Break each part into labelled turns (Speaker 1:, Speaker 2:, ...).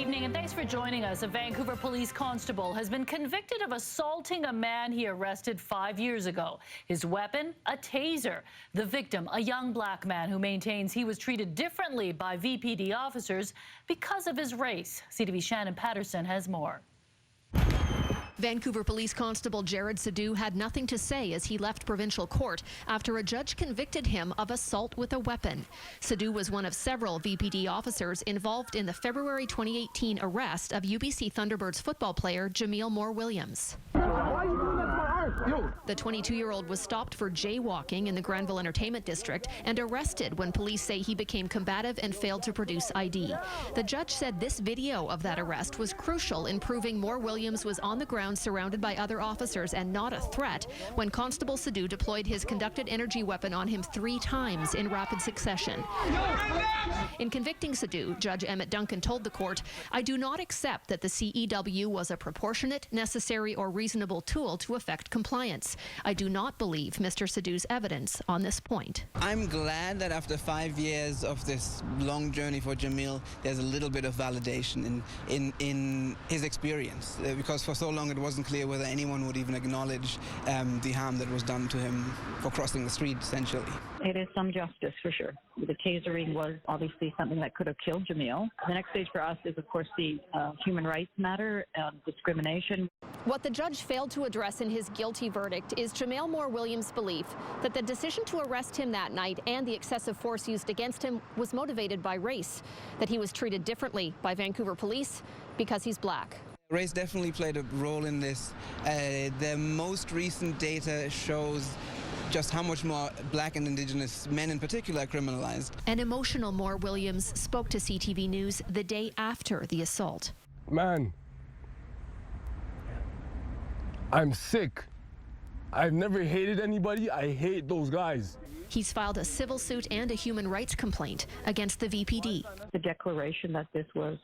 Speaker 1: evening and thanks for joining us. A Vancouver police constable has been convicted of assaulting a man he arrested 5 years ago. His weapon, a taser. The victim, a young black man who maintains he was treated differently by VPD officers because of his race. CTV's Shannon Patterson has more.
Speaker 2: Vancouver Police Constable Jared Sadu had nothing to say as he left provincial court after a judge convicted him of assault with a weapon. Sadu was one of several VPD officers involved in the February 2018 arrest of UBC Thunderbirds football player Jameel Moore-Williams. The 22-year-old was stopped for jaywalking in the Granville Entertainment District and arrested when police say he became combative and failed to produce ID. The judge said this video of that arrest was crucial in proving Moore-Williams was on the ground surrounded by other officers and not a threat when Constable Sadu deployed his conducted energy weapon on him 3 times in rapid succession. In convicting Sadu, Judge Emmett Duncan told the court, "I do not accept that the CEW was a proportionate, necessary or reasonable tool to effect compliance. I do not believe Mr. Sadu's evidence on this point."
Speaker 3: I'm glad that after 5 years of this long journey for Jameel, there's a little bit of validation in his experience, because for so long it wasn't clear whether anyone would even acknowledge the harm that was done to him for crossing the street, essentially.
Speaker 4: It is some justice, for sure. The tasering was obviously something that could have killed Jameel. The next stage for us is, of course, the human rights matter, discrimination.
Speaker 2: What the judge failed to address in his guilty verdict is Jameel Moore-Williams' belief that the decision to arrest him that night and the excessive force used against him was motivated by race, that he was treated differently by Vancouver police because he's black.
Speaker 3: Race definitely played a role in this. The most recent data shows just how much more black and indigenous men in particular are criminalized.
Speaker 2: An emotional Moore-Williams spoke to CTV News the day after the assault.
Speaker 5: Man, I'm sick. I've never hated anybody. I hate those guys.
Speaker 2: He's filed a civil suit and a human rights complaint against the VPD.
Speaker 4: The declaration that this was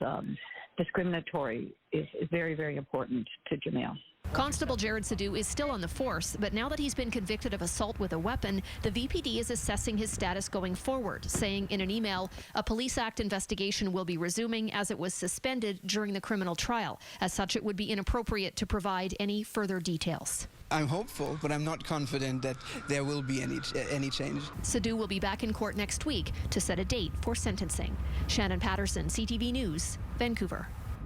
Speaker 4: discriminatory is very, very important to Jameel.
Speaker 2: Constable Jared Sadu is still on the force, but now that he's been convicted of assault with a weapon, the VPD is assessing his status going forward, saying in an email, a Police Act investigation will be resuming as it was suspended during the criminal trial. As such, it would be inappropriate to provide any further details.
Speaker 3: I'm hopeful, but I'm not confident that there will be any change.
Speaker 2: Sadu will be back in court next week to set a date for sentencing. Shannon Patterson, CTV News, Vancouver.